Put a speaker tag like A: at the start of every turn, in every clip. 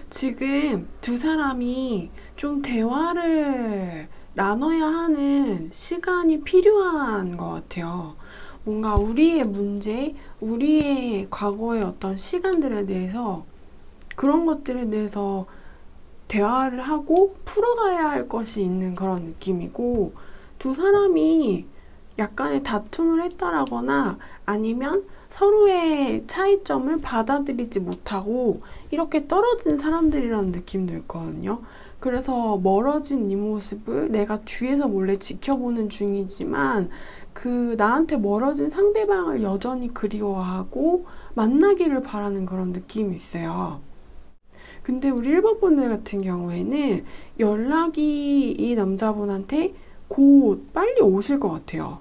A: 지금 두 사람이 좀 대화를 나눠야 하는 시간이 필요한 것 같아요. 뭔가 우리의 문제, 우리의 과거의 어떤 시간들에 대해서 그런 것들에 대해서 대화를 하고 풀어가야 할 것이 있는 그런 느낌이고, 두 사람이 약간의 다툼을 했다라거나 아니면 서로의 차이점을 받아들이지 못하고 이렇게 떨어진 사람들이라는 느낌도 있거든요. 그래서 멀어진 이 모습을 내가 뒤에서 몰래 지켜보는 중이지만 그 나한테 멀어진 상대방을 여전히 그리워하고 만나기를 바라는 그런 느낌이 있어요. 근데 우리 일본 분들 같은 경우에는 연락이 이 남자분한테 곧 빨리 오실 것 같아요.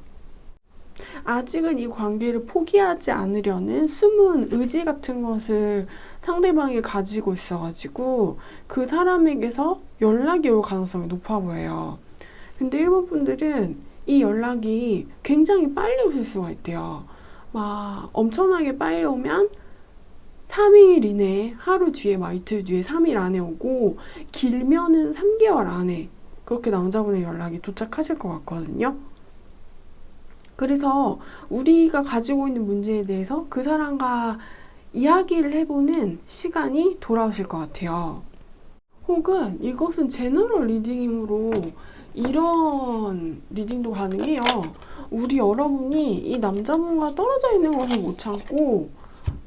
A: 아직은 이 관계를 포기하지 않으려는 숨은 의지 같은 것을 상대방이 가지고 있어가지고 그 사람에게서 연락이 올 가능성이 높아 보여요. 근데 일본 분들은 이 연락이 굉장히 빨리 오실 수가 있대요. 막 엄청나게 빨리 오면 3일 이내에, 하루 뒤에, 막 이틀 뒤에, 3일 안에 오고, 길면은 3개월 안에 그렇게 남자분의 연락이 도착하실 것 같거든요. 그래서 우리가 가지고 있는 문제에 대해서 그 사람과 이야기를 해보는 시간이 돌아오실 것 같아요. 혹은 이것은 제너럴 리딩이므로 이런 리딩도 가능해요. 우리 여러분이 이 남자분과 떨어져 있는 것을 못 참고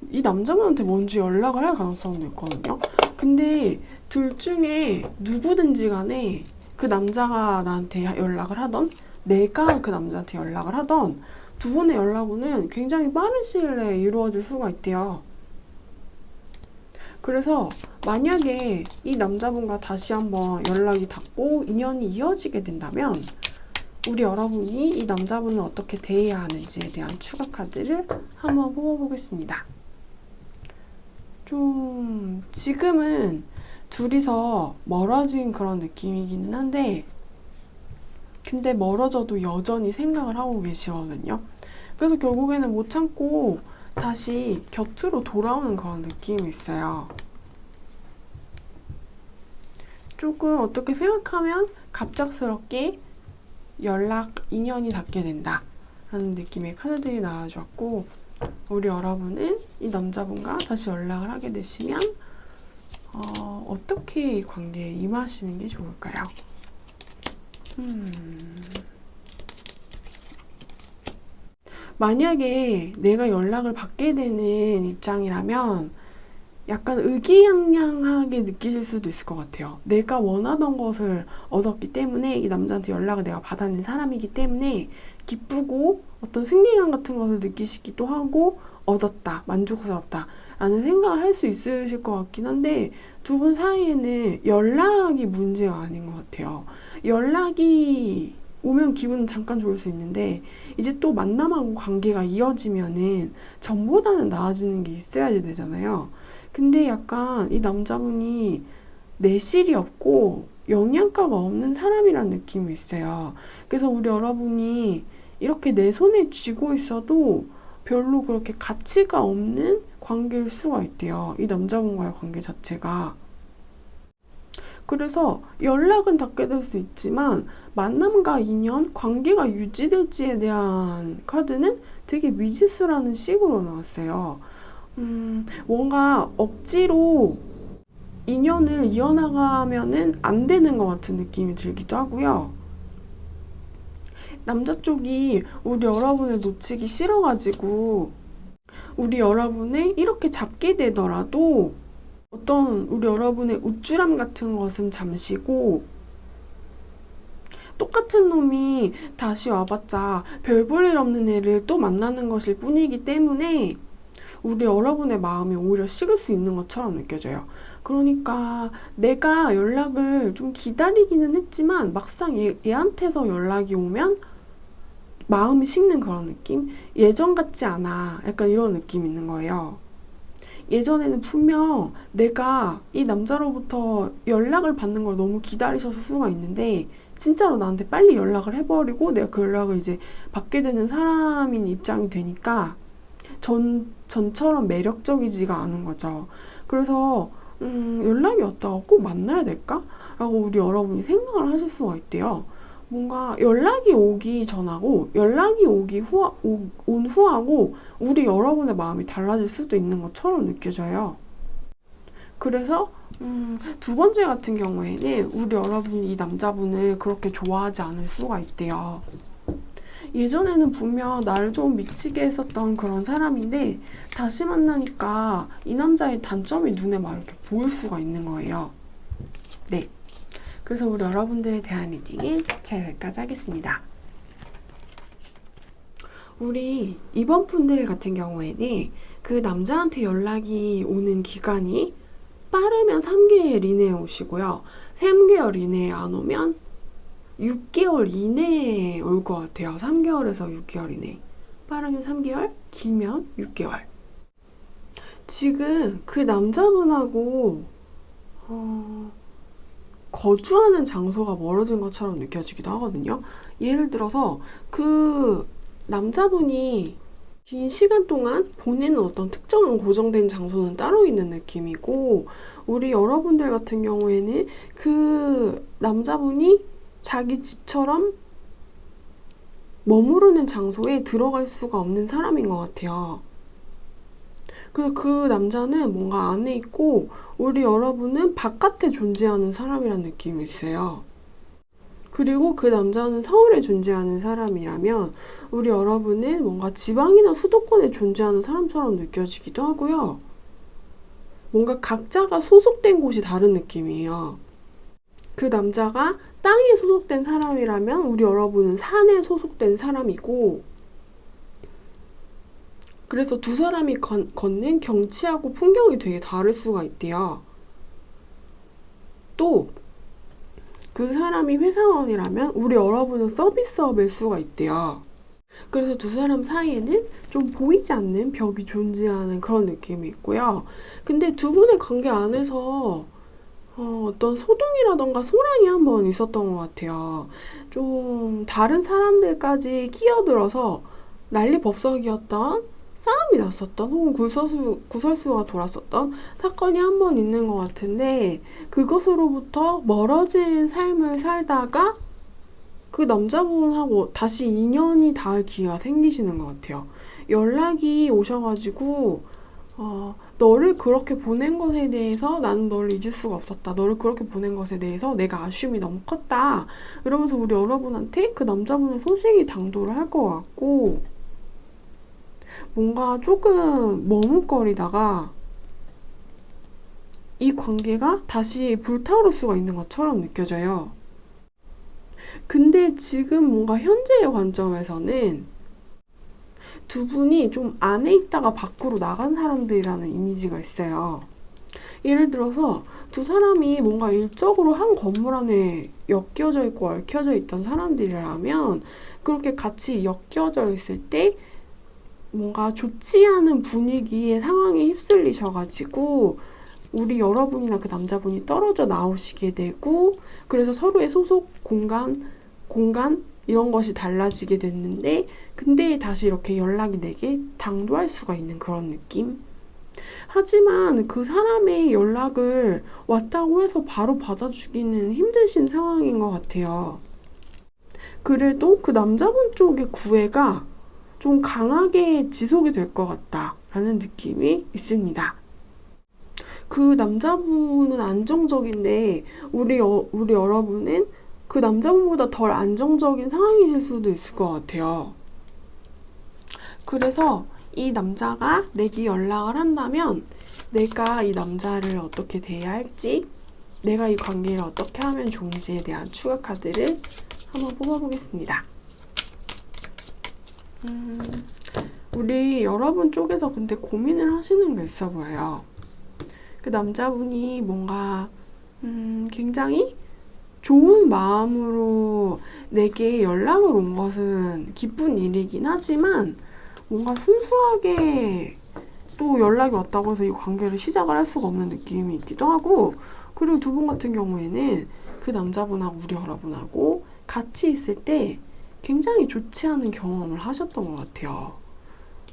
A: 이 남자분한테 먼저 연락을 할 가능성도 있거든요. 근데 둘 중에 누구든지 간에 그 남자가 나한테 연락을 하던 내가 그 남자한테 연락을 하던 두 분의 연락은 굉장히 빠른 시일 내에 이루어질 수가 있대요. 그래서 만약에 이 남자분과 다시 한번 연락이 닿고 인연이 이어지게 된다면 우리 여러분이 이 남자분을 어떻게 대해야 하는지에 대한 추가 카드를 한번 뽑아보겠습니다. 좀 지금은 둘이서 멀어진 그런 느낌이기는 한데 근데 멀어져도 여전히 생각을 하고 계시거든요. 그래서 결국에는 못 참고 다시 곁으로 돌아오는 그런 느낌이 있어요. 조금 어떻게 생각하면 갑작스럽게 인연이 닿게 된다 라는 느낌의 카드들이 나와주었고, 우리 여러분은 이 남자분과 다시 연락을 하게 되시면 어떻게 이 관계에 임하시는 게 좋을까요? 만약에 내가 연락을 받게 되는 입장이라면 약간 의기양양하게 느끼실 수도 있을 것 같아요. 내가 원하던 것을 얻었기 때문에 이 남자한테 연락을 내가 받아낸 사람이기 때문에 기쁘고 어떤 승리감 같은 것을 느끼시기도 하고 얻었다, 만족스럽다 라는 생각을 할 수 있으실 것 같긴 한데 두 분 사이에는 연락이 문제가 아닌 것 같아요. 연락이 오면 기분은 잠깐 좋을 수 있는데 이제 또 만남하고 관계가 이어지면은 전보다는 나아지는 게 있어야 되잖아요. 근데 약간 이 남자분이 내실이 없고 영양가가 없는 사람이란 느낌이 있어요. 그래서 우리 여러분이 이렇게 내 손에 쥐고 있어도 별로 그렇게 가치가 없는 관계일 수가 있대요. 이 남자분과의 관계 자체가. 그래서 연락은 닿게 될 수 있지만 만남과 인연, 관계가 유지될지에 대한 카드는 되게 미지수라는 식으로 나왔어요. 뭔가 억지로 인연을 이어나가면은 안 되는 것 같은 느낌이 들기도 하고요. 남자 쪽이 우리 여러분을 놓치기 싫어가지고 우리 여러분을 이렇게 잡게 되더라도 어떤 우리 여러분의 우쭐함 같은 것은 잠시고 똑같은 놈이 다시 와봤자 별 볼 일 없는 애를 또 만나는 것일 뿐이기 때문에 우리 여러분의 마음이 오히려 식을 수 있는 것처럼 느껴져요. 그러니까 내가 연락을 좀 기다리기는 했지만 막상 얘한테서 연락이 오면 마음이 식는 그런 느낌? 예전 같지 않아. 약간 이런 느낌이 있는 거예요. 예전에는 분명 내가 이 남자로부터 연락을 받는 걸 너무 기다리셨을 수가 있는데 진짜로 나한테 빨리 연락을 해버리고 내가 그 연락을 이제 받게 되는 사람인 입장이 되니까 전처럼 매력적이지가 않은 거죠. 그래서 연락이 왔다가 꼭 만나야 될까? 라고 우리 여러분이 생각을 하실 수가 있대요. 뭔가 연락이 오기 전하고 연락이 온 후하고 우리 여러분의 마음이 달라질 수도 있는 것처럼 느껴져요. 그래서 두 번째 같은 경우에는 우리 여러분이 이 남자분을 그렇게 좋아하지 않을 수가 있대요. 예전에는 분명 나를 좀 미치게 했었던 그런 사람인데 다시 만나니까 이 남자의 단점이 눈에 막 이렇게 보일 수가 있는 거예요. 네. 그래서 우리 여러분들에 대한 리딩은 제가 여기까지 하겠습니다. 우리 이번 분들 같은 경우에는 그 남자한테 연락이 오는 기간이 빠르면 3개월 이내에 오시고요. 3개월 이내에 안 오면 6개월 이내에 올 것 같아요. 3개월에서 6개월 이내. 빠르면 3개월, 길면 6개월. 지금 그 남자분하고 거주하는 장소가 멀어진 것처럼 느껴지기도 하거든요. 예를 들어서 그 남자분이 긴 시간 동안 보내는 어떤 특정한 고정된 장소는 따로 있는 느낌이고, 우리 여러분들 같은 경우에는 그 남자분이 자기 집처럼 머무르는 장소에 들어갈 수가 없는 사람인 것 같아요. 그래서 그 남자는 뭔가 안에 있고 우리 여러분은 바깥에 존재하는 사람이라는 느낌이 있어요. 그리고 그 남자는 서울에 존재하는 사람이라면 우리 여러분은 뭔가 지방이나 수도권에 존재하는 사람처럼 느껴지기도 하고요. 뭔가 각자가 소속된 곳이 다른 느낌이에요. 그 남자가 땅에 소속된 사람이라면 우리 여러분은 산에 소속된 사람이고, 그래서 두 사람이 걷는 경치하고 풍경이 되게 다를 수가 있대요. 또 그 사람이 회사원이라면 우리 여러분은 서비스업일 수가 있대요. 그래서 두 사람 사이에는 좀 보이지 않는 벽이 존재하는 그런 느낌이 있고요. 근데 두 분의 관계 안에서 어떤 소동이라던가 소란이 한번 있었던 것 같아요. 좀 다른 사람들까지 끼어들어서 난리법석이었던, 싸움이 났었던, 혹은 구설수가 돌았었던 사건이 한 번 있는 것 같은데, 그것으로부터 멀어진 삶을 살다가 그 남자분하고 다시 인연이 닿을 기회가 생기시는 것 같아요. 연락이 오셔가지고 너를 그렇게 보낸 것에 대해서 나는 너를 잊을 수가 없었다. 너를 그렇게 보낸 것에 대해서 내가 아쉬움이 너무 컸다. 이러면서 우리 여러분한테 그 남자분의 소식이 당도를 할 것 같고, 뭔가 조금 머뭇거리다가 이 관계가 다시 불타오를 수가 있는 것처럼 느껴져요. 근데 지금 뭔가 현재의 관점에서는 두 분이 좀 안에 있다가 밖으로 나간 사람들이라는 이미지가 있어요. 예를 들어서 두 사람이 뭔가 일적으로 한 건물 안에 엮여져 있고 얽혀져 있던 사람들이라면 그렇게 같이 엮여져 있을 때 뭔가 좋지 않은 분위기의 상황에 휩쓸리셔가지고 우리 여러분이나 그 남자분이 떨어져 나오시게 되고, 그래서 서로의 소속 공간 이런 것이 달라지게 됐는데, 근데 다시 이렇게 연락이 되게 당도할 수가 있는 그런 느낌? 하지만 그 사람의 연락을 왔다고 해서 바로 받아주기는 힘드신 상황인 것 같아요. 그래도 그 남자분 쪽의 구애가 좀 강하게 지속이 될 것 같다라는 느낌이 있습니다. 그 남자분은 안정적인데 우리 여러분은 그 남자분보다 덜 안정적인 상황이실 수도 있을 것 같아요. 그래서 이 남자가 내게 연락을 한다면 내가 이 남자를 어떻게 대해야 할지, 내가 이 관계를 어떻게 하면 좋은지에 대한 추가 카드를 한번 뽑아보겠습니다. 우리 여러분 쪽에서 근데 고민을 하시는 게 있어 보여요. 그 남자분이 뭔가 굉장히 좋은 마음으로 내게 연락을 온 것은 기쁜 일이긴 하지만 뭔가 순수하게 또 연락이 왔다고 해서 이 관계를 시작을 할 수가 없는 느낌이 있기도 하고, 그리고 두 분 같은 경우에는 그 남자분하고 우리 여러분하고 같이 있을 때 굉장히 좋지 않은 경험을 하셨던 것 같아요.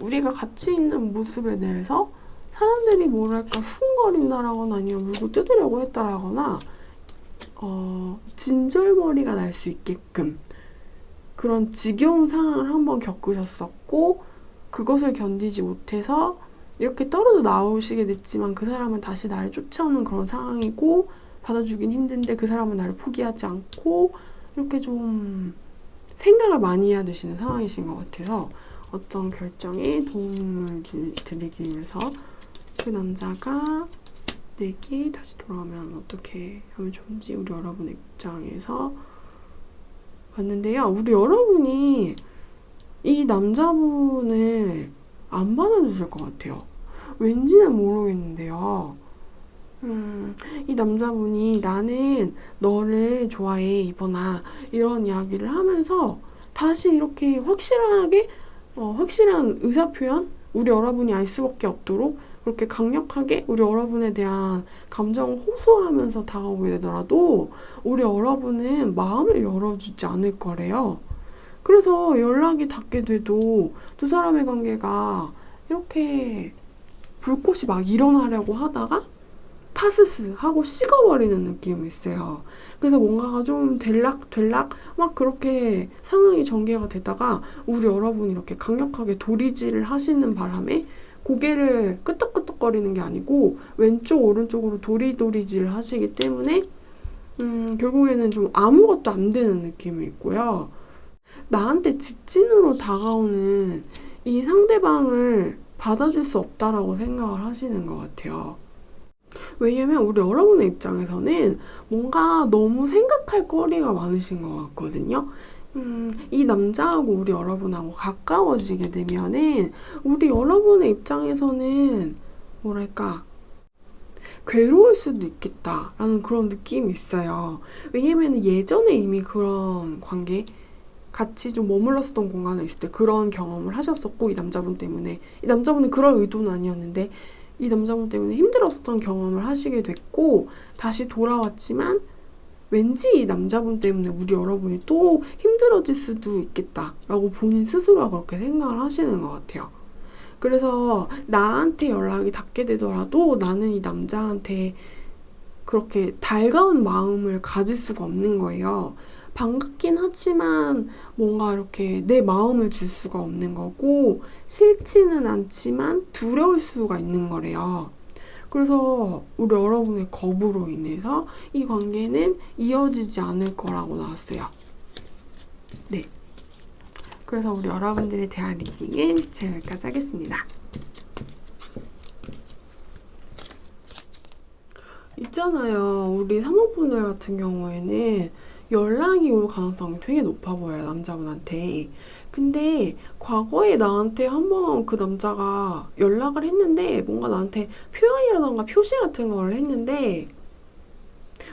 A: 우리가 같이 있는 모습에 대해서 사람들이 뭐랄까 수군거린다라거나 아니면 물고 뜯으려고 했다라거나 진절머리가 날 수 있게끔 그런 지겨운 상황을 한번 겪으셨었고 그것을 견디지 못해서 이렇게 떨어져 나오시게 됐지만 그 사람은 다시 나를 쫓아오는 그런 상황이고 받아주긴 힘든데 그 사람은 나를 포기하지 않고 이렇게 좀 생각을 많이 해야 되시는 상황이신 것 같아서 어떤 결정에 도움을 드리기 위해서 그 남자가 내게 다시 돌아오면 어떻게 하면 좋은지 우리 여러분의 입장에서 봤는데요. 우리 여러분이 이 남자분을 안 받아주실 것 같아요. 왠지는 모르겠는데요. 이 남자분이 나는 너를 좋아해 이번아 이런 이야기를 하면서 다시 이렇게 확실한 의사표현 우리 여러분이 알 수밖에 없도록 그렇게 강력하게 우리 여러분에 대한 감정을 호소하면서 다가오게 되더라도 우리 여러분은 마음을 열어주지 않을 거래요. 그래서 연락이 닿게 돼도 두 사람의 관계가 이렇게 불꽃이 막 일어나려고 하다가 파스스 하고 식어버리는 느낌이 있어요. 그래서 뭔가가 좀 될락 막 그렇게 상황이 전개가 되다가 우리 여러분이 이렇게 강력하게 도리질을 하시는 바람에 고개를 끄덕끄덕거리는 게 아니고 왼쪽 오른쪽으로 도리도리질 하시기 때문에 결국에는 좀 아무것도 안 되는 느낌이 있고요. 나한테 직진으로 다가오는 이 상대방을 받아줄 수 없다라고 생각을 하시는 것 같아요. 왜냐면 우리 여러분의 입장에서는 뭔가 너무 생각할 거리가 많으신 것 같거든요. 이 남자하고 우리 여러분하고 가까워지게 되면은 우리 여러분의 입장에서는 뭐랄까 괴로울 수도 있겠다라는 그런 느낌이 있어요. 왜냐면 예전에 이미 그런 관계 같이 좀 머물렀었던 공간에 있을 때 그런 경험을 하셨었고 이 남자분 때문에 이 남자분은 그럴 의도는 아니었는데 이 남자분 때문에 힘들었던 경험을 하시게 됐고 다시 돌아왔지만 왠지 이 남자분 때문에 우리 여러분이 또 힘들어질 수도 있겠다라고 본인 스스로가 그렇게 생각을 하시는 것 같아요. 그래서 나한테 연락이 닿게 되더라도 나는 이 남자한테 그렇게 달가운 마음을 가질 수가 없는 거예요. 반갑긴 하지만 뭔가 이렇게 내 마음을 줄 수가 없는 거고 싫지는 않지만 두려울 수가 있는 거래요. 그래서 우리 여러분의 겁으로 인해서 이 관계는 이어지지 않을 거라고 나왔어요. 네. 그래서 우리 여러분들의 대화 리딩은 제가 여기까지 하겠습니다. 있잖아요. 우리 사모분들 같은 경우에는 연락이 올 가능성이 되게 높아 보여요. 남자분한테. 근데 과거에 나한테 한번 그 남자가 연락을 했는데 뭔가 나한테 표현이라던가 표시 같은 걸 했는데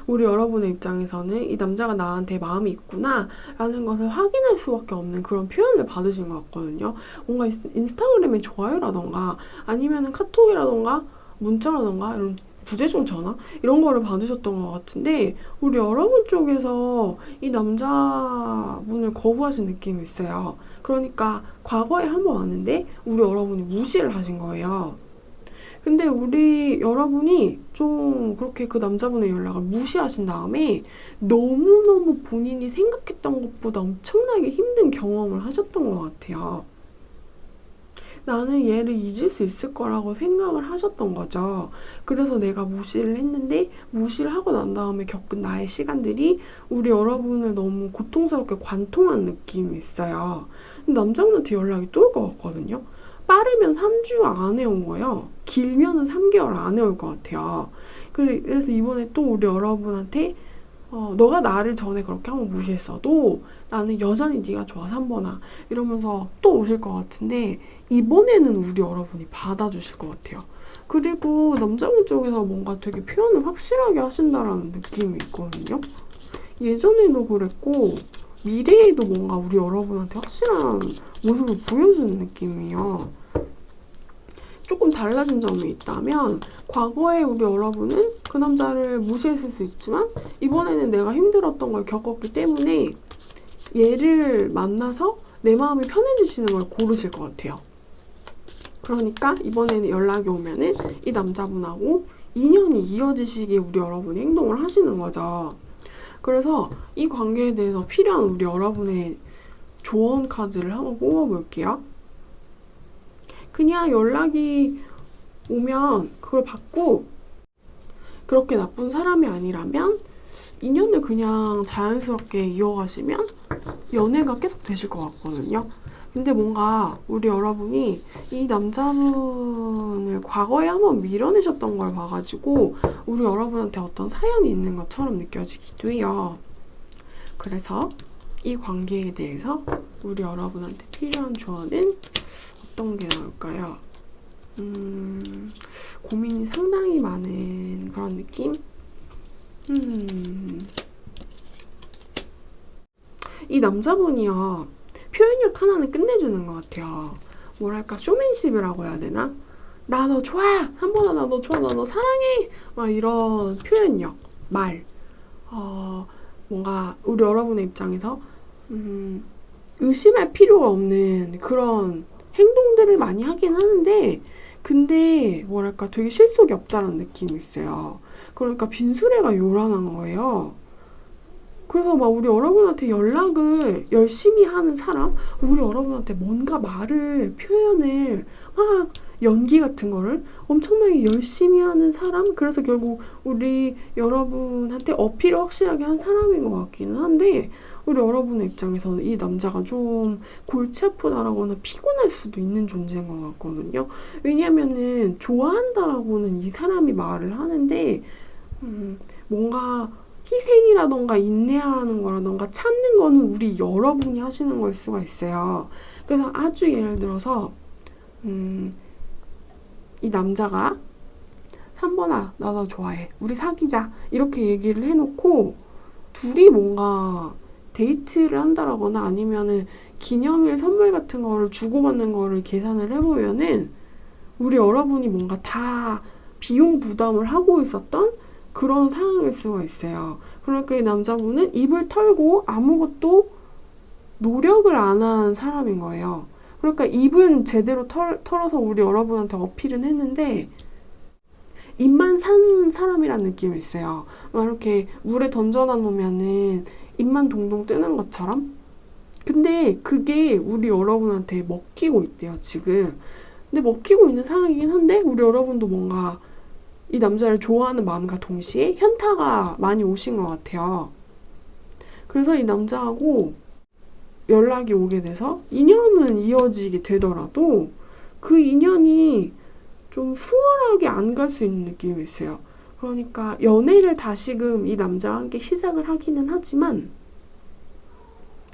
A: 우리 여러분의 입장에서는 이 남자가 나한테 마음이 있구나 라는 것을 확인할 수밖에 없는 그런 표현을 받으신 것 같거든요. 뭔가 인스타그램에 좋아요라던가 아니면 카톡이라던가 문자라던가 이런 부재중 전화? 이런 거를 받으셨던 것 같은데 우리 여러분 쪽에서 이 남자분을 거부하신 느낌이 있어요. 그러니까 과거에 한 번 왔는데 우리 여러분이 무시를 하신 거예요. 근데 우리 여러분이 좀 그렇게 그 남자분의 연락을 무시하신 다음에 너무너무 본인이 생각했던 것보다 엄청나게 힘든 경험을 하셨던 것 같아요. 나는 얘를 잊을 수 있을 거라고 생각을 하셨던 거죠. 그래서 내가 무시를 했는데 무시를 하고 난 다음에 겪은 나의 시간들이 우리 여러분을 너무 고통스럽게 관통한 느낌이 있어요. 근데 남자분한테 연락이 또 올 것 같거든요. 빠르면 3주 안에 온 거예요. 길면은 3개월 안에 올 것 같아요. 그래서 이번에 또 우리 여러분한테 너가 나를 전에 그렇게 한번 무시했어도 나는 여전히 네가 좋아 3번아 이러면서 또 오실 것 같은데 이번에는 우리 여러분이 받아주실 것 같아요. 그리고 남자분 쪽에서 뭔가 되게 표현을 확실하게 하신다라는 느낌이 있거든요. 예전에도 그랬고 미래에도 뭔가 우리 여러분한테 확실한 모습을 보여주는 느낌이에요. 조금 달라진 점이 있다면 과거에 우리 여러분은 그 남자를 무시했을 수 있지만 이번에는 내가 힘들었던 걸 겪었기 때문에 얘를 만나서 내 마음이 편해지시는 걸 고르실 것 같아요. 그러니까 이번에는 연락이 오면은 이 남자분하고 인연이 이어지시기에 우리 여러분이 행동을 하시는 거죠. 그래서 이 관계에 대해서 필요한 우리 여러분의 조언 카드를 한번 뽑아볼게요. 그냥 연락이 오면 그걸 받고 그렇게 나쁜 사람이 아니라면 인연을 그냥 자연스럽게 이어가시면 연애가 계속 되실 것 같거든요. 근데 뭔가 우리 여러분이 이 남자분을 과거에 한번 밀어내셨던 걸 봐가지고 우리 여러분한테 어떤 사연이 있는 것처럼 느껴지기도 해요. 그래서 이 관계에 대해서 우리 여러분한테 필요한 조언은 어떤 게 나올까요? 고민이 상당히 많은 그런 느낌? 이 남자분이요, 표현력 하나는 끝내주는 것 같아요. 뭐랄까, 쇼맨십이라고 해야 되나? 나 너 좋아! 한 번아 나 너 좋아, 나 너 사랑해! 막 이런 표현력, 말. 뭔가 우리 여러분의 입장에서 의심할 필요가 없는 그런 행동들을 많이 하긴 하는데, 근데 뭐랄까 되게 실속이 없다는 느낌이 있어요. 그러니까 빈수레가 요란한 거예요. 그래서 막 우리 여러분한테 연락을 열심히 하는 사람, 우리 여러분한테 뭔가 말을, 표현을 막 연기 같은 거를 엄청나게 열심히 하는 사람, 그래서 결국 우리 여러분한테 어필을 확실하게 한 사람인 것 같기는 한데, 우리 여러분의 입장에서는 이 남자가 좀 골치 아프다라거나 피곤할 수도 있는 존재인 것 같거든요. 왜냐면은 좋아한다라고는 이 사람이 말을 하는데 뭔가 희생이라던가 인내하는 거라던가 참는 거는 우리 여러분이 하시는 걸 수가 있어요. 그래서 아주 예를 들어서 이 남자가 3번아 나 너 좋아해 우리 사귀자 이렇게 얘기를 해놓고 둘이 뭔가 데이트를 한다라거나 아니면은 기념일 선물 같은 거를 주고받는 거를 계산을 해보면은 우리 여러분이 뭔가 다 비용 부담을 하고 있었던 그런 상황일 수가 있어요. 그러니까 이 남자분은 입을 털고 아무것도 노력을 안 한 사람인 거예요. 그러니까 입은 제대로 털어서 우리 여러분한테 어필은 했는데 입만 산 사람이라는 느낌이 있어요. 막 이렇게 물에 던져놔 놓으면은 입만 동동 뜨는 것처럼. 근데 그게 우리 여러분한테 먹히고 있대요, 지금. 근데 먹히고 있는 상황이긴 한데 우리 여러분도 뭔가 이 남자를 좋아하는 마음과 동시에 현타가 많이 오신 것 같아요. 그래서 이 남자하고 연락이 오게 돼서 인연은 이어지게 되더라도 그 인연이 좀 수월하게 안 갈 수 있는 느낌이 있어요. 그러니까 연애를 다시금 이 남자와 함께 시작을 하기는 하지만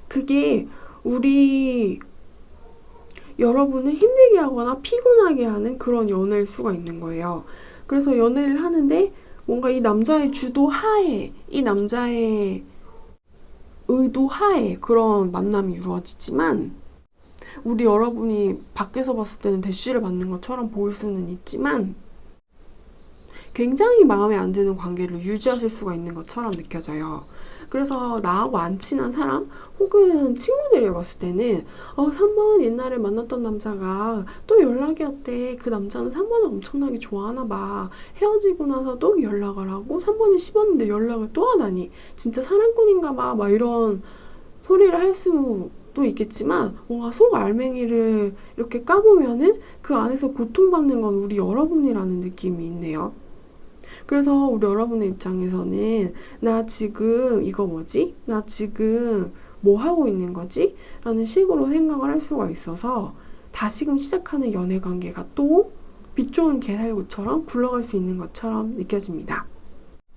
A: 그게 우리 여러분을 힘들게 하거나 피곤하게 하는 그런 연애일 수가 있는 거예요. 그래서 연애를 하는데 뭔가 이 남자의 주도 하에, 이 남자의 의도 하에 그런 만남이 이루어지지만 우리 여러분이 밖에서 봤을 때는 대쉬를 받는 것처럼 보일 수는 있지만 굉장히 마음에 안 드는 관계를 유지하실 수가 있는 것처럼 느껴져요. 그래서 나하고 안 친한 사람 혹은 친구들이 봤을 때는 3번 옛날에 만났던 남자가 또 연락이 왔대. 그 남자는 3번을 엄청나게 좋아하나 봐. 헤어지고 나서도 연락을 하고 3번이 씹었는데 연락을 또 하다니. 진짜 사랑꾼인가 봐. 막 이런 소리를 할 수도 있겠지만 뭔가 속 알맹이를 이렇게 까보면은 그 안에서 고통받는 건 우리 여러분이라는 느낌이 있네요. 그래서 우리 여러분의 입장에서는 나 지금 이거 뭐지? 나 지금 뭐 하고 있는 거지? 라는 식으로 생각을 할 수가 있어서 다시금 시작하는 연애 관계가 또 빛 좋은 개살구처럼 굴러갈 수 있는 것처럼 느껴집니다.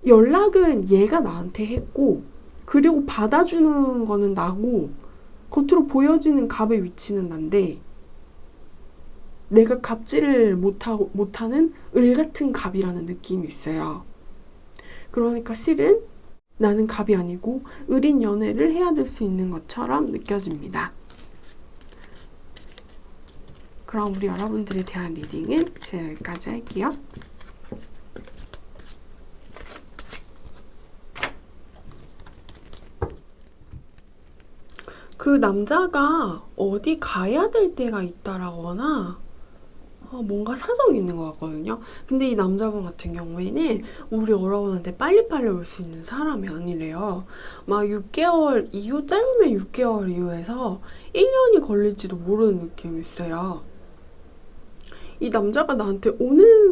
A: 연락은 얘가 나한테 했고 그리고 받아주는 거는 나고 겉으로 보여지는 갑의 위치는 난데 내가 갑질을 못하는 을 같은 갑이라는 느낌이 있어요. 그러니까 실은 나는 갑이 아니고 을인 연애를 해야 될 수 있는 것처럼 느껴집니다. 그럼 우리 여러분들에 대한 리딩은 제가 여기까지 할게요. 그 남자가 어디 가야 될 때가 있다라거나 뭔가 사정이 있는 것 같거든요. 근데 이 남자분 같은 경우에는 우리 여러분한테 빨리빨리 올 수 있는 사람이 아니래요. 막 6개월 이후, 짧으면 6개월 이후에서 1년이 걸릴지도 모르는 느낌이 있어요. 이 남자가 나한테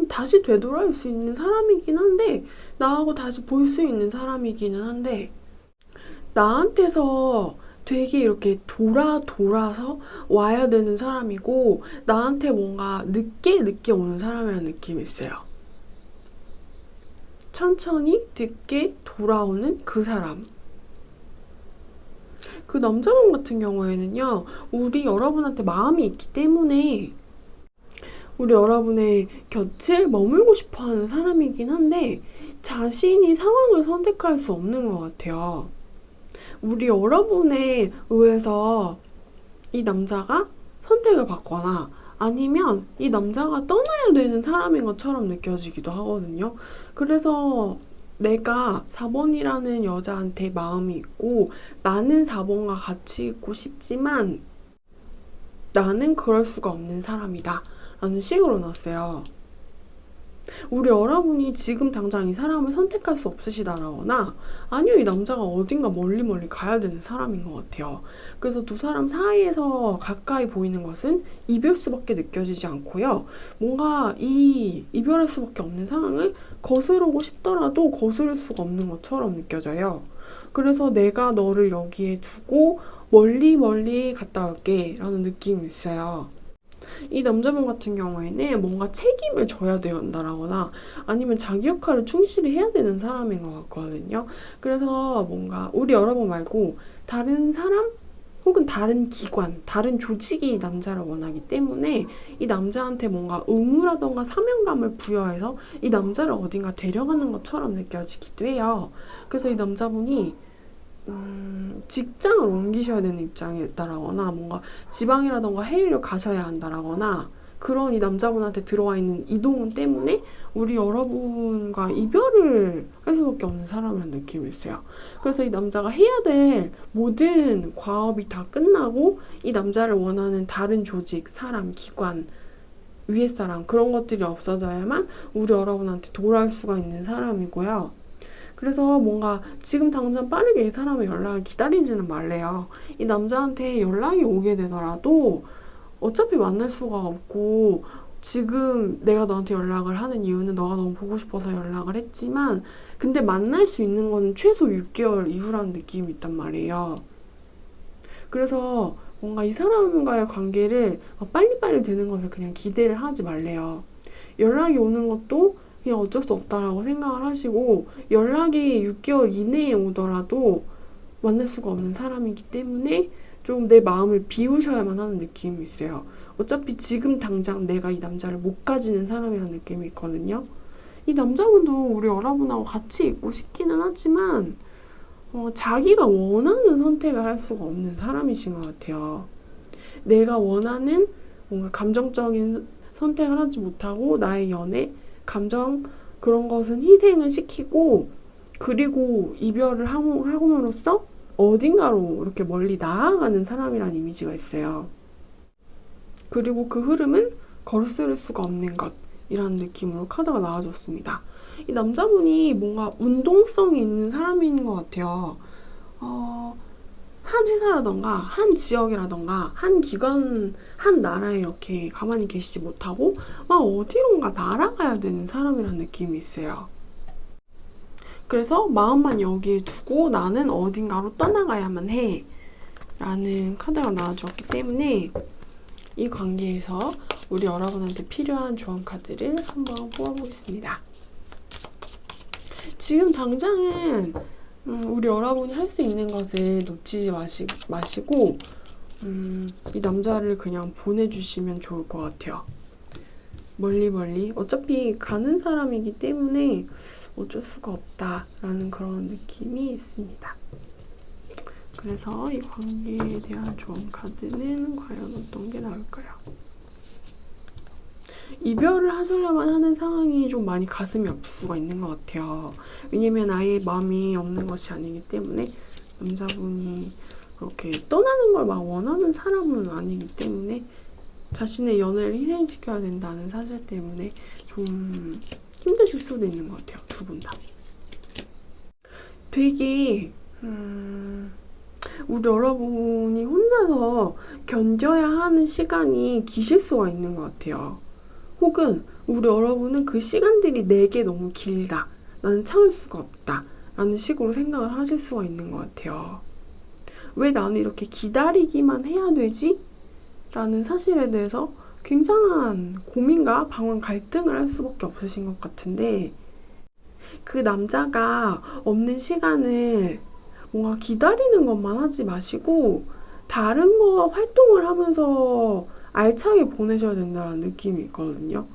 A: 다시 되돌아올 수 있는 사람이긴 한데, 나하고 다시 볼 수 있는 사람이기는 한데, 나한테서 되게 이렇게 돌아서 와야 되는 사람이고, 나한테 뭔가 늦게 오는 사람이라는 느낌이 있어요. 천천히 늦게 돌아오는 그 사람. 그 남자분 같은 경우에는요, 우리 여러분한테 마음이 있기 때문에 우리 여러분의 곁을 머물고 싶어 하는 사람이긴 한데, 자신이 상황을 선택할 수 없는 것 같아요. 우리 여러분에 의해서 이 남자가 선택을 받거나 아니면 이 남자가 떠나야 되는 사람인 것처럼 느껴지기도 하거든요. 그래서 내가 4번이라는 여자한테 마음이 있고 나는 4번과 같이 있고 싶지만 나는 그럴 수가 없는 사람이다 라는 식으로 놨어요. 우리 여러분이 지금 당장 이 사람을 선택할 수 없으시다라거나 아니요, 이 남자가 어딘가 멀리 가야 되는 사람인 것 같아요. 그래서 두 사람 사이에서 가까이 보이는 것은 이별수밖에 느껴지지 않고요. 뭔가 이별할 수밖에 없는 상황을 거스르고 싶더라도 거스를 수가 없는 것처럼 느껴져요. 그래서 내가 너를 여기에 두고 멀리 갔다 올게 라는 느낌이 있어요. 이 남자분 같은 경우에는 뭔가 책임을 져야 된다라거나 아니면 자기 역할을 충실히 해야 되는 사람인 것 같거든요. 그래서 뭔가 우리 여러분 말고 다른 사람 혹은 다른 기관, 다른 조직이 이 남자를 원하기 때문에 이 남자한테 뭔가 의무라던가 사명감을 부여해서 이 남자를 어딘가 데려가는 것처럼 느껴지기도 해요. 그래서 이 남자분이 직장을 옮기셔야 되는 입장이다라거나 뭔가 지방이라던가 해외를 가셔야 한다라거나 그런 이 남자분한테 들어와 있는 이동은 때문에 우리 여러분과 이별을 할 수밖에 없는 사람이라는 느낌이 있어요. 그래서 이 남자가 해야 될 모든 과업이 다 끝나고 이 남자를 원하는 다른 조직, 사람, 기관, 위에 사람 그런 것들이 없어져야만 우리 여러분한테 돌아올 수가 있는 사람이고요. 그래서 뭔가 지금 당장 빠르게 이 사람의 연락을 기다리지는 말래요. 이 남자한테 연락이 오게 되더라도 어차피 만날 수가 없고 지금 내가 너한테 연락을 하는 이유는 너가 너무 보고 싶어서 연락을 했지만 근데 만날 수 있는 거는 최소 6개월 이후라는 느낌이 있단 말이에요. 그래서 뭔가 이 사람과의 관계를 빨리빨리 되는 것을 그냥 기대를 하지 말래요. 연락이 오는 것도 그냥 어쩔 수 없다라고 생각을 하시고 연락이 6개월 이내에 오더라도 만날 수가 없는 사람이기 때문에 좀 내 마음을 비우셔야만 하는 느낌이 있어요. 어차피 지금 당장 내가 이 남자를 못 가지는 사람이라는 느낌이 있거든요. 이 남자분도 우리 여러분하고 같이 있고 싶기는 하지만 자기가 원하는 선택을 할 수가 없는 사람이신 것 같아요. 내가 원하는 뭔가 감정적인 선택을 하지 못하고 나의 연애, 감정 그런 것은 희생을 시키고 그리고 이별을 함으로써 어딘가로 이렇게 멀리 나아가는 사람이라는 이미지가 있어요. 그리고 그 흐름은 거스를 수가 없는 것이라는 느낌으로 카드가 나와줬습니다. 이 남자분이 뭔가 운동성이 있는 사람인 것 같아요. 한 회사라던가 한 지역이라던가 한 기관 한 나라에 이렇게 가만히 계시지 못하고 막 어디론가 날아가야 되는 사람이라는 느낌이 있어요. 그래서 마음만 여기에 두고 나는 어딘가로 떠나가야만 해 라는 카드가 나와주었기 때문에 이 관계에서 우리 여러분한테 필요한 조언 카드를 한번 뽑아보겠습니다. 지금 당장은 우리 여러분이 할 수 있는 것을 놓치지 마시고 이 남자를 그냥 보내주시면 좋을 것 같아요. 멀리 어차피 가는 사람이기 때문에 어쩔 수가 없다라는 그런 느낌이 있습니다. 그래서 이 관계에 대한 조언 카드는 과연 어떤 게 나올까요? 이별을 하셔야만 하는 상황이 좀 많이 가슴이 아플 수가 있는 것 같아요. 왜냐면 아예 마음이 없는 것이 아니기 때문에 남자분이 그렇게 떠나는 걸 막 원하는 사람은 아니기 때문에 자신의 연애를 희생시켜야 된다는 사실 때문에 좀 힘드실 수도 있는 것 같아요. 두 분 다. 되게 우리 여러분이 혼자서 견뎌야 하는 시간이 기실 수가 있는 것 같아요. 혹은 우리 여러분은 그 시간들이 내게 너무 길다. 나는 참을 수가 없다. 라는 식으로 생각을 하실 수가 있는 것 같아요. 왜 나는 이렇게 기다리기만 해야 되지? 라는 사실에 대해서 굉장한 고민과 방황 갈등을 할 수밖에 없으신 것 같은데, 그 남자가 없는 시간을 뭔가 기다리는 것만 하지 마시고 다른 거 활동을 하면서 알차게 보내셔야 된다는 느낌이 있거든요.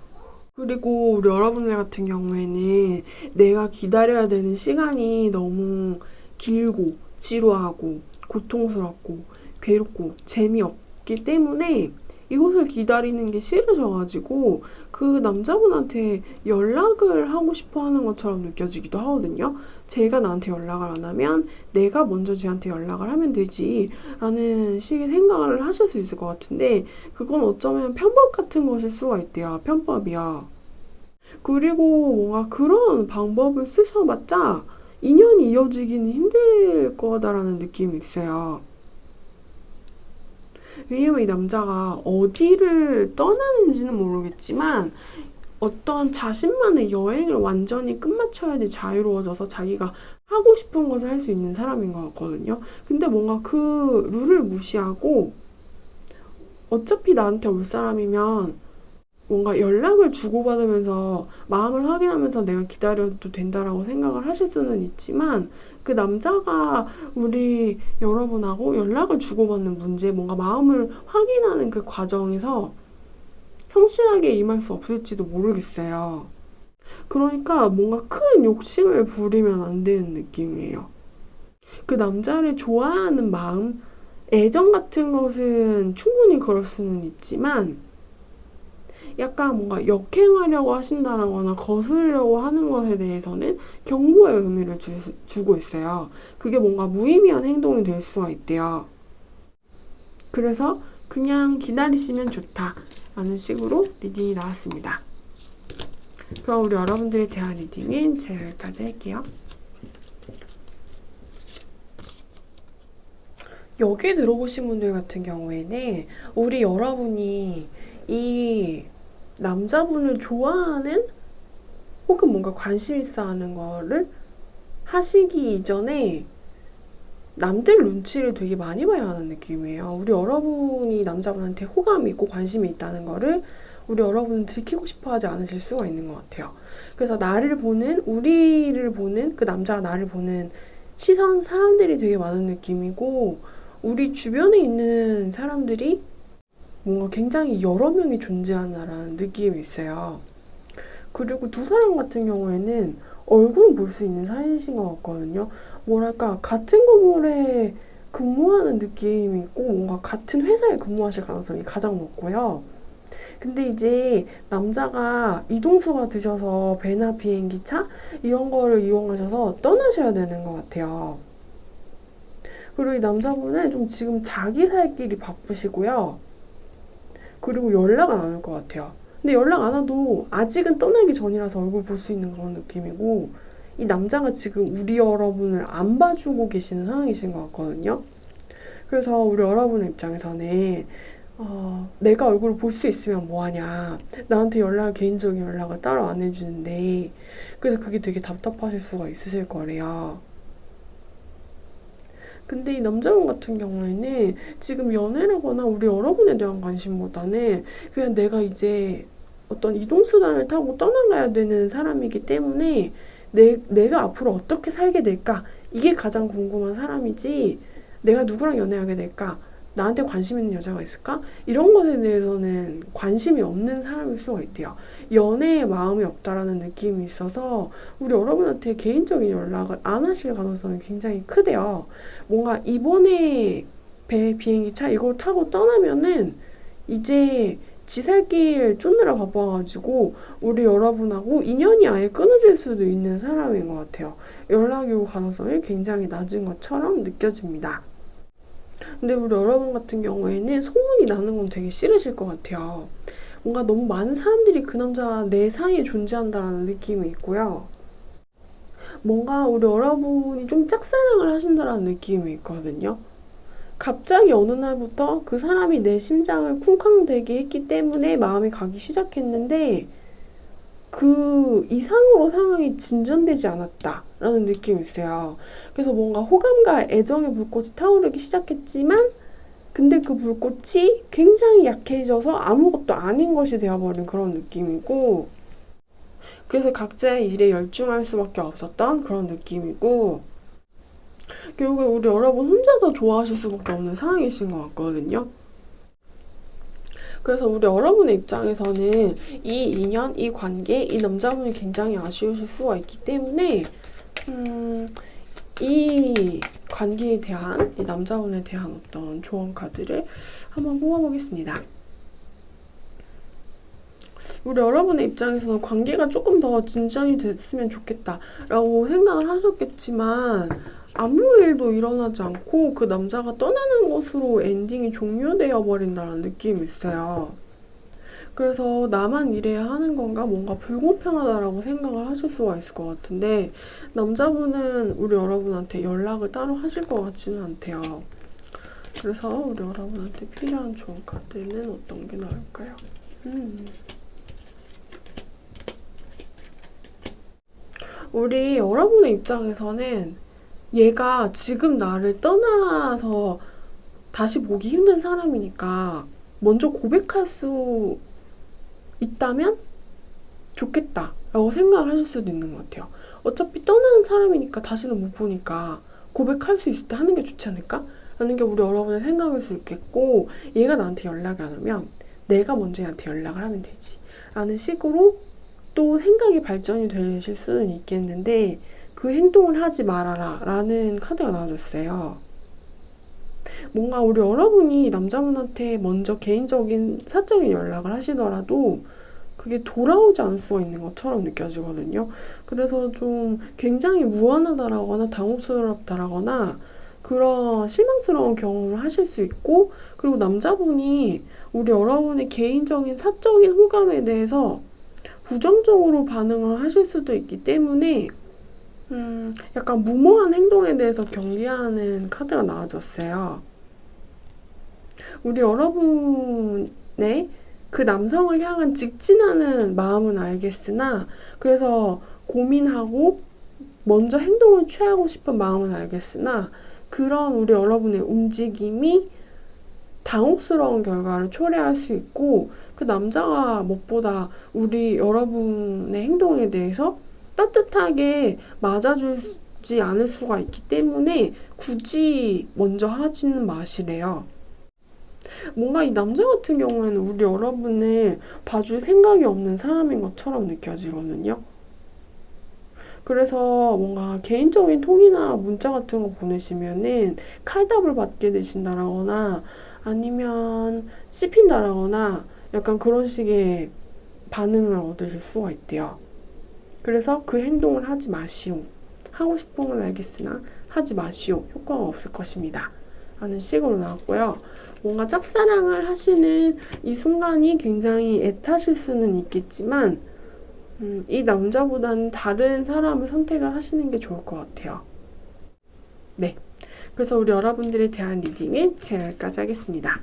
A: 그리고 우리 여러분들 같은 경우에는 내가 기다려야 되는 시간이 너무 길고 지루하고 고통스럽고 괴롭고 재미없기 때문에 이것을 기다리는 게 싫으셔가지고 그 남자분한테 연락을 하고 싶어 하는 것처럼 느껴지기도 하거든요. 제가 나한테 연락을 안 하면 내가 먼저 쟤한테 연락을 하면 되지 라는 식의 생각을 하실 수 있을 것 같은데, 그건 어쩌면 편법 같은 것일 수가 있대요. 편법이야. 그리고 뭔가 그런 방법을 쓰셔봤자 인연이 이어지기는 힘들 거다라는 느낌이 있어요. 왜냐면 이 남자가 어디를 떠나는지는 모르겠지만 어떤 자신만의 여행을 완전히 끝마쳐야지 자유로워져서 자기가 하고 싶은 것을 할 수 있는 사람인 것 같거든요. 근데 뭔가 그 룰을 무시하고 어차피 나한테 올 사람이면 뭔가 연락을 주고받으면서 마음을 확인하면서 내가 기다려도 된다라고 생각을 하실 수는 있지만, 그 남자가 우리 여러분하고 연락을 주고받는 문제, 뭔가 마음을 확인하는 그 과정에서 성실하게 임할 수 없을지도 모르겠어요. 그러니까 뭔가 큰 욕심을 부리면 안 되는 느낌이에요. 그 남자를 좋아하는 마음, 애정 같은 것은 충분히 그럴 수는 있지만 약간 뭔가 역행하려고 하신다거나 거스르려고 하는 것에 대해서는 경고의 의미를 주고 있어요. 그게 뭔가 무의미한 행동이 될 수가 있대요. 그래서 그냥 기다리시면 좋다 라는 식으로 리딩이 나왔습니다. 그럼 우리 여러분들의 대화 리딩은 제가 여기까지 할게요. 여기 들어보신 분들 같은 경우에는 우리 여러분이 이 남자분을 좋아하는 혹은 뭔가 관심 있어 하는 거를 하시기 이전에 남들 눈치를 되게 많이 봐야 하는 느낌이에요. 우리 여러분이 남자분한테 호감이 있고 관심이 있다는 거를 우리 여러분은 들키고 싶어 하지 않으실 수가 있는 것 같아요. 그래서 우리를 보는, 그 남자가 나를 보는 시선, 사람들이 되게 많은 느낌이고, 우리 주변에 있는 사람들이 뭔가 굉장히 여러 명이 존재한다라는 느낌이 있어요. 그리고 두 사람 같은 경우에는 얼굴은 볼 수 있는 사이이신 것 같거든요. 뭐랄까, 같은 건물에 근무하는 느낌이 있고 뭔가 같은 회사에 근무하실 가능성이 가장 높고요. 근데 이제 남자가 이동수가 드셔서 배나 비행기차 이런 거를 이용하셔서 떠나셔야 되는 것 같아요. 그리고 이 남자분은 좀 지금 자기 살 길이 바쁘시고요. 그리고 연락 안 할 것 같아요. 근데 연락 안 와도 아직은 떠나기 전이라서 얼굴 볼 수 있는 그런 느낌이고, 이 남자가 지금 우리 여러분을 안 봐주고 계시는 상황이신 것 같거든요. 그래서 우리 여러분의 입장에서는 내가 얼굴을 볼 수 있으면 뭐하냐, 나한테 개인적인 연락을 따로 안 해주는데, 그래서 그게 되게 답답하실 수가 있으실 거래요. 근데 이 남자분 같은 경우에는 지금 연애를 하거나 우리 여러분에 대한 관심보다는 그냥 내가 이제 어떤 이동수단을 타고 떠나가야 되는 사람이기 때문에 내가 앞으로 어떻게 살게 될까? 이게 가장 궁금한 사람이지, 내가 누구랑 연애하게 될까? 나한테 관심 있는 여자가 있을까? 이런 것에 대해서는 관심이 없는 사람일 수가 있대요. 연애에 마음이 없다라는 느낌이 있어서 우리 여러분한테 개인적인 연락을 안 하실 가능성이 굉장히 크대요. 뭔가 이번에 비행기차 이거 타고 떠나면은 이제 지살길 쫓느라 바빠가지고 우리 여러분하고 인연이 아예 끊어질 수도 있는 사람인 것 같아요. 연락이 올 가능성이 굉장히 낮은 것처럼 느껴집니다. 근데 우리 여러분 같은 경우에는 소문이 나는 건 되게 싫으실 것 같아요. 뭔가 너무 많은 사람들이 그 남자 내 사이에 존재한다라는 느낌이 있고요. 뭔가 우리 여러분이 좀 짝사랑을 하신다라는 느낌이 있거든요. 갑자기 어느 날부터 그 사람이 내 심장을 쿵쾅대게 했기 때문에 마음이 가기 시작했는데 그 이상으로 상황이 진전되지 않았다라는 느낌이 있어요. 그래서 뭔가 호감과 애정의 불꽃이 타오르기 시작했지만 근데 그 불꽃이 굉장히 약해져서 아무것도 아닌 것이 되어버린 그런 느낌이고 그래서 각자의 일에 열중할 수밖에 없었던 그런 느낌이고 결국에 우리 여러분 혼자 더 좋아하실 수밖에 없는 상황이신 것 같거든요. 그래서 우리 여러분의 입장에서는 이 인연, 이 관계, 이 남자분이 굉장히 아쉬우실 수가 있기 때문에 이 관계에 대한, 이 남자분에 대한 어떤 조언 카드를 한번 뽑아보겠습니다. 우리 여러분의 입장에서는 관계가 조금 더 진전이 됐으면 좋겠다라고 생각을 하셨겠지만 아무 일도 일어나지 않고 그 남자가 떠나는 것으로 엔딩이 종료되어 버린다는 느낌이 있어요. 그래서 나만 이래야 하는 건가 뭔가 불공평하다라고 생각을 하실 수가 있을 것 같은데 남자분은 우리 여러분한테 연락을 따로 하실 것 같지는 않대요. 그래서 우리 여러분한테 필요한 좋은 카드는 어떤 게 나올까요? 우리 여러분의 입장에서는 얘가 지금 나를 떠나서 다시 보기 힘든 사람이니까 먼저 고백할 수 있다면 좋겠다라고 생각을 하실 수도 있는 것 같아요. 어차피 떠나는 사람이니까 다시는 못 보니까 고백할 수 있을 때 하는 게 좋지 않을까? 라는 게 우리 여러분의 생각일 수 있겠고 얘가 나한테 연락이 안 오면 내가 먼저 얘한테 연락을 하면 되지 라는 식으로 또 생각이 발전이 되실 수는 있겠는데 그 행동을 하지 말아라 라는 카드가 나와줬어요. 뭔가 우리 여러분이 남자분한테 먼저 개인적인 사적인 연락을 하시더라도 그게 돌아오지 않을 수가 있는 것처럼 느껴지거든요. 그래서 좀 굉장히 무안하다라거나 당혹스럽다라거나 그런 실망스러운 경험을 하실 수 있고 그리고 남자분이 우리 여러분의 개인적인 사적인 호감에 대해서 부정적으로 반응을 하실 수도 있기 때문에 약간 무모한 행동에 대해서 경계하는 카드가 나와줬어요. 우리 여러분의 그 남성을 향한 직진하는 마음은 알겠으나 그래서 고민하고 먼저 행동을 취하고 싶은 마음은 알겠으나 그런 우리 여러분의 움직임이 당혹스러운 결과를 초래할 수 있고 그 남자가 무엇보다 우리 여러분의 행동에 대해서 따뜻하게 맞아주지 않을 수가 있기 때문에 굳이 먼저 하지는 마시래요. 뭔가 이 남자 같은 경우에는 우리 여러분을 봐줄 생각이 없는 사람인 것처럼 느껴지거든요. 그래서 뭔가 개인적인 통이나 문자 같은 거 보내시면은 칼답을 받게 되신다라거나 아니면 씹힌다라거나 약간 그런 식의 반응을 얻으실 수가 있대요. 그래서 그 행동을 하지 마시오. 하고 싶은 건 알겠으나 하지 마시오. 효과가 없을 것입니다. 라는 식으로 나왔고요. 뭔가 짝사랑을 하시는 이 순간이 굉장히 애타실 수는 있겠지만 이 남자보다는 다른 사람을 선택을 하시는 게 좋을 것 같아요. 네. 그래서 우리 여러분들에 대한 리딩은 제가 여기까지 하겠습니다.